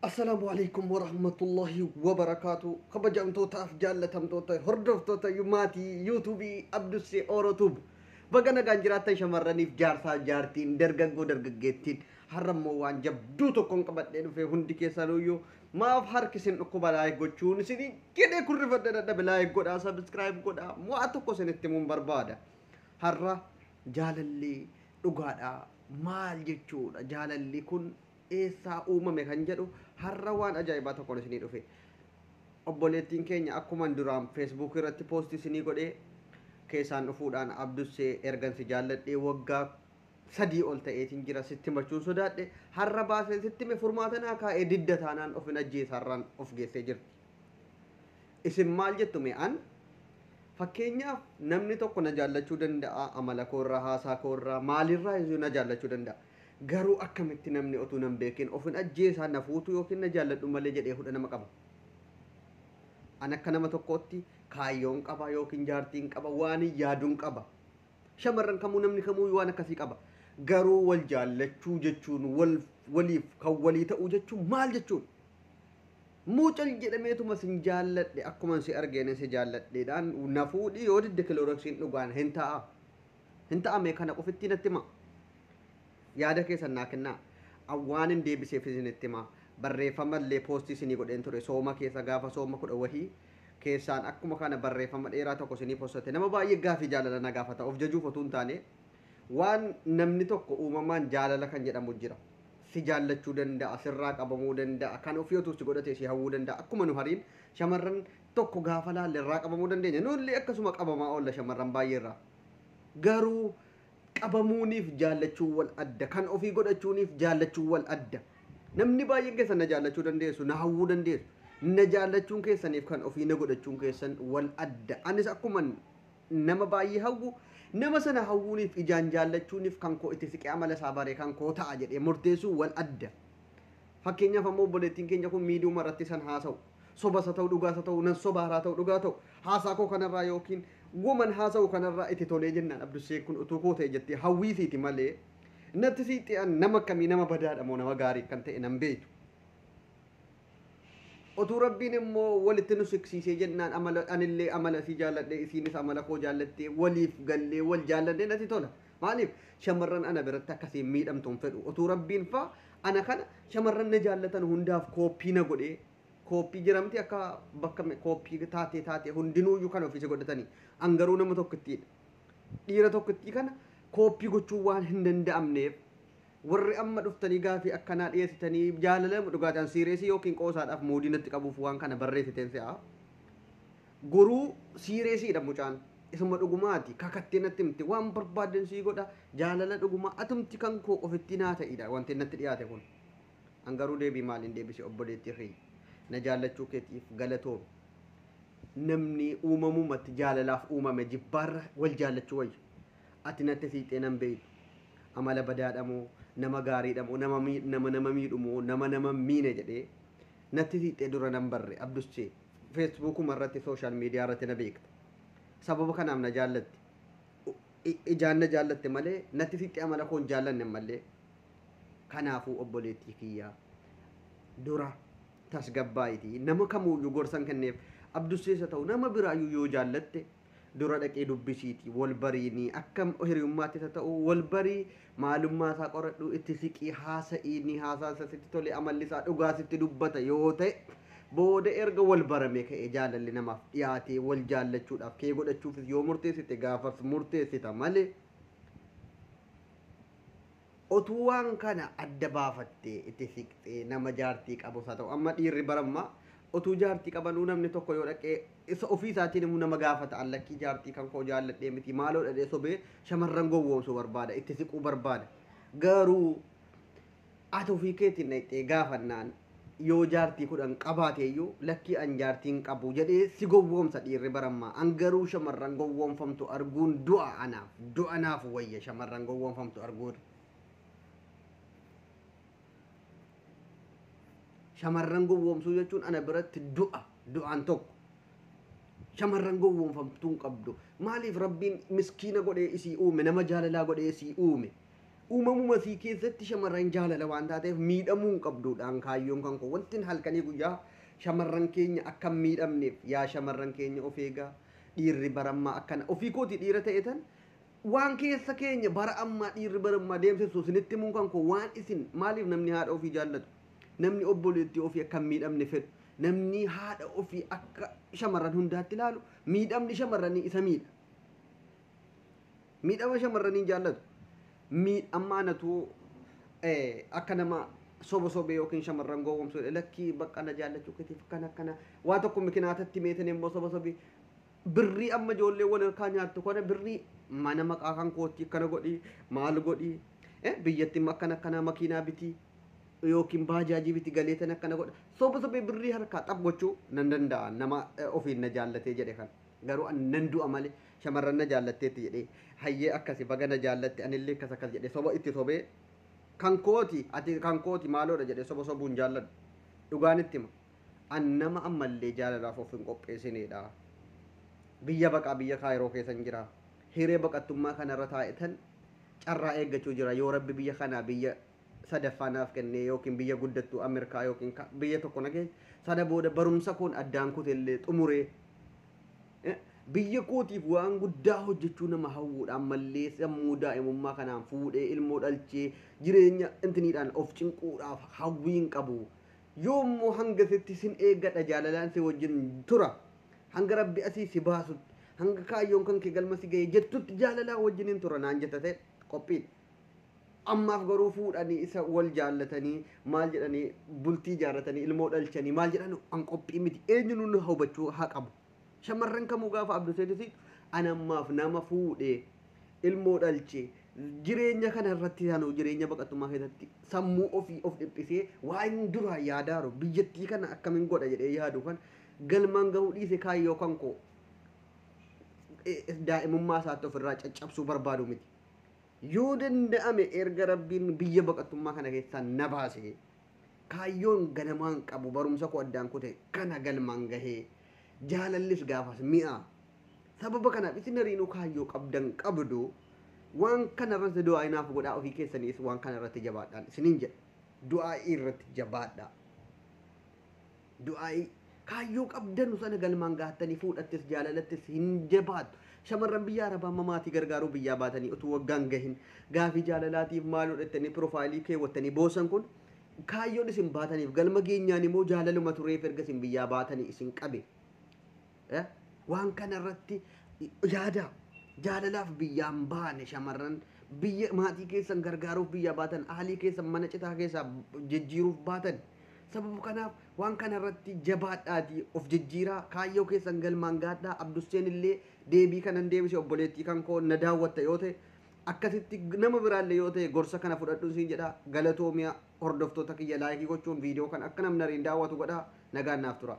السلام عليكم ورحمة الله وبركاته خبجان توتا جالتهم توتا هردف توتا يوماتي يوتيوبي أبدوسي أوروتوب بغانا غانجراتا شمراني في جارسا جارتين درغاقو درغاقيتين حرم موان جبدو تكون قبط لنو في هندي كيسالويو ما أفحر كسين أقوبا لايك قوچون سيدي كده كل رفضنا دا بلايك قودا سبسكرايب قودا مواتوكو سنتمون بربادا حرا جالالي رغادا مال جيچودا جالالي كن eessaa uumame kan jedhu har'a waan ajaa'ibaa tokkoon isinii dhufe obboleettiin keenya akkuman duraan feesbuuk irratti poostii isinii godhee keessaan dhufuudhaan abdussee ergansi jaalladhee waggaa 3 ol ta'eetiin jira sitti machuun sodaadhe har'a baasee sitti me furmaatanaa kaa'ee didda taanaan of hin ajjeesa har'aan of geessee jirti isin maal jettu mee an fakkeenyaaf namni tokko na jaallachuu danda'a amala koorraa haasaa koorraa maalirraa iyyuu na jaallachuu danda'a garuu akkamitti namni otuu nan beekin ofin ajjeesaa na fuutu yookiin na jaalladhu malee jedhee fudha nama qaba. An akka nama tokkootti kaayyoon qaba yookiin jaartiin qaba waan yaaduun qaba. Shamarran kamuu namni kamuu waan akkasii qaba. Garuu wal jaallachuu jechuun waliif kan walii ta'uu jechuun maal jechuun? Muucal jedhameetuma sin jaalladhe akkuma si argeen si jaalladheedhaan na fuudhi yoo didde kilooroksiin dhugaan hin ta'a. Hin ta'a mee kana qofitti natti himaa. yaada keessan naa kennaa awwaan hin deebiseef isinitti himaa barreeffama illee poostii isinii godheen ture sooma keessa gaafa sooma 10 wahii keessaan akkuma kana barreeffama dheeraa tokko isinii poostate nama baay'ee gaafii jaalala na gaafata of jajuuf otuu hin taane waan namni tokko uumamaan jaalala kan jedhamu jira si jaallachuu danda'a sirraa qabamuu danda'a kan ofii otuu si godhatee si hawwuu danda'a akkuma nu hariin shamarran tokko gaafa laalle irraa qabamuu dandeenya nullee akkasuma qabamaa oolla shamarran baay'ee irraa garuu qabamuuniif jaallachuu wal adda kan ofii godhachuuniif jaallachuu wal adda namni baay'een keessan na jaallachuu dandeessu na hawwuu dandeessu na jaallachuun keessaniif kan ofii na godhachuun keessan wal adda anis akkuma nama baay'ee hawwu nama sana hawwuuniif ijaan jaallachuuniif kan koo itti siqee amala isaa baree kan koo ta'a jedhee murteessuu wal adda fakkeenyaaf ammoo obboleettiin keenya kun miidiyaa irratti san haasa'u sobasa ta'u dhugaasa ta'u nan sobaaraa ta'u dhugaa ta'u haasaa koo kanarraa yookiin woman haasa'u kanarraa itti tolee jennaan abdussee kun utuu koo ta'e jettee hawwiisiiti malee natti siixee nama kamii nama badaadha moo nama gaarii kan ta'e nan beeku otuu rabbiin immoo walitti nu siqsiisee jennaan amala anillee amala si jaalladhe isiinis amala koo jaallattee waliif gallee wal jaalladhe natti tola maaliif shamarran ana biratti akkasiin miidhamtuun fedhu otuu rabbiin fa ana kana shamarran na jaallatan hundaaf kooppii na godhee kooppii jiramti akka bakka kooppii taatee hundinuuyyuu kan ofiisi godhatanii angaruu nama tokkittiidha dhiira tokkittii kana kooppii gochuu waan hin danda'amneef warri amma dhuftanii gaafii akkanaa dhiyeessitanii jaalala dhugaataan siireesii yookiin qoosaadhaaf muudii natti qabuuf waan kana barreessiteen se'a goruu siireesiidha mucaan isuma dhugumaati kakattee natti himti waan barbaadan sii godha jaalala dhugumaa atumti kan koo ofitti naa ta'idha wanti natti dhiyaate kun angaruu deebii maaliin deebise obboleettii hirrii na jaallachuu keetiif galatoom namni uumamumatti jaalalaaf uumame jibbaarra wal jaallachuu wayya ati natti siixee nan beeytu amala badaadhamoo nama gaariidhamoo nama miidhumoo nama miine jedhee natti siixee dura nan barre abdussee feesbuukuma irratti sooshaal miidiyaa irratti na beekta sababa kanaaf na jaallatti ijaan na jaallatte malee natti siixee amala koon jaallanne malee kanaafuu obboleettii kiyyaa dura tasgabbaayiti nama kamuuyyuu gorsan kenneef abdusseessa ta'u nama biraayyuu yoo jaallatte dura dhaqee dubbisiiti wal bariinii akkam hiriyummaatti ta'u wal barii maalummaa isaa qoradhu itti siqii haasa'iinii haasaa sitti tole amalli isaa dhugaa sitti dubbata yoo ta'e booda erga wal barame ka'e jaalalli namaaf dhiyaatee wal jaallachuudhaaf kee godhachuufis yoo murteessite gaafas murteessita malee otuu waan kana adda baafattee itti siqxee nama jaartii qabu haa ta'u amma dhiirri barammaa otuu jaartii qabanuu namni tokko yoo dhaqee isa ofii isaatiin immoo nama gaafata allakkii jaartii kan koo jaalladhee miti maaloo dhadhee sobee shamarran gowwoomsuu barbaada itti siquu barbaada garuu ati ofii keetiin dhaqxee gaafannaan yoo jaartii 10 qabaateeyyuu lakkii an jaartiin qabu jedhee si gowwoomsa dhiirri barammaa an garuu shamarran gowwoomfamtu arguun du'a naaf wayya shamarran gowwoomfamtu arguun shamarran gowwoomsuu jechuun ana biratti du'aan tokko shamarran gowwoomfamtuun qabdu maaliif rabbiin miskiina godhee isii uume nama jaalalaa godhee isii uume uumamuma sii keessatti shamarran jaalala waan taateef miidhamuu hin qabduudhaan kaayyoon kan koo wantin halkanii guyyaa shamarran keenya akka miidhamneef yaa shamarran keenya of eegaa dhiirri barammaa akkana ofii kooti dhiira ta'e tan waan keessa keenya bara ammaa dhiirri barammaa deemsisu isinitti himuun kan koo waan isin maaliif namni haadha ofii jaallatu namni obboleettii ofii akka miidhamne fedhu namni haadha ofii akka shamarran hundaatti ilaalu miidhamni shamarranii isa miidhama shamarranii jaallatu miidhamaanatu akka nama soba sobee yookiin shamarran gowwomsu lakkii bakka na jaallachuu keetiif kana waa tokko mikinaatatti meetan immoo soba sobee birrii amma ijoollee wal harkaa nyaattu kana birrii mana maqaa kan kootti akkana godhi maal godhi biyyatti akkana makiinaa biti yookiin baajaajii biti galeetan akkana godha soba sobee birrii harkaa xab gochuu nan danda'a nama ofiin na jaallatee jedhe kan garuu nan du'a malee shamarran na jaallatteetti jedhee hayyee akkasi baga na jaallatte anillee akkas jedhe soba itti sobee kan kooti ati kan kooti maaloodha jedhe soba sobuun jaalladhu dhugaan itti hima an nama ammallee jaalalaaf of hin qopheessineedha biyya baqaa biyya kaayiroo keessan jira hiree baqattummaa kanarra taa'etan carraa eeggachuu jira yoo rabbi biyya kanaa biyya sadaffanaaf kennee yookiin biyya guddattuu Ameerikaa yookiin biyya tokko nagee sana booda barumsa koon addaan kutellee xumuree biyya kootiif waan guddaa hojjechuu nama hawwuudhaan mallee sammuu daa'imummaa kanaan fuudhee ilmoo dhalchee jireenya intiniidhaan of cinquudhaaf hawwiin qabu yoommoo hanga sitti sin eeggadha jaalalaan si wajjin tura hanga rabbi asii si baasutti hanga kaayyoon kan kee galma si ga'e jettutti jaalalaa wajjiniin tura naan jettate qophiin ammaaf garuu fuudhanii isa wal jaallatanii maal jedhanii bultii jaarratanii ilmoo dhalchanii maal jedhan an qophii miti eenyu nun hubachuu haa qabu shamarran kamuu gaafa abdu seedisi anammaaf nama fuudhee ilmoo dhalchee jireenya kana irratti yaanu jireenya baqattummaa keessatti sammuu ofii of dhiphisee waan duraa yaadaaru biyyattii kana akkamiin godha jedhee yaadu kan galmaan gahuu dhiise kaayyoo kan koo daa'imummaa isaatti ofirraa caccabsuu barbaadu miti yoo danda'ame erga rabbiin biyya baqattummaa kana keessaa na baase kaayyoon ganamaan qabu barumsa koo addaan kute kana galmaan gahee jaalallis gaafas mi'a sababa kanaaf isin hariinuu kaayyoo qabdan qabdu waan kana irratti du'aa inaaf godhaa ofii keessaniis waan kana irratti jabaadhaan isiniin jedha du'aa irratti jabaadhaa du'aa kaayyoo qabdanu sana galmaan gahattanii fuudhattis jaalalattis hin jabaattu shamarran biyya arabaa mamaatii gargaaruu biyyaa baatanii utuu waggaan gahin gaafii jaalalaatiif maal godhattanii piroofaayilii keewwattanii boosan kun kaayyoon isin baataniif galma geenyaan immoo jaalaluma tureef erga isin biyyaa baatanii isin qabe waan kana irratti yaada jaalalaaf biyyaan baane shamarran biyya maatii keessan gargaaruuf biyyaa baatan aalii keessan mana citaa keessaa jijjiiruuf baatan sababa kanaaf waan kana irratti jabaadhaati of jijjiiraa kaayyoo keessan galmaan gaadhaa abdusseen illee deebii kanan deebise obboleettii kan koo na daawwatta yoo ta'e akkasitti nama biraallee yoo ta'e gorsa kana fudhadhu siin jedha galatoomiyaa hordoftoota kiyya laayikii gochuun viidiyoo kan akka namni ariin daawwatu godhaa nagaan naaf tura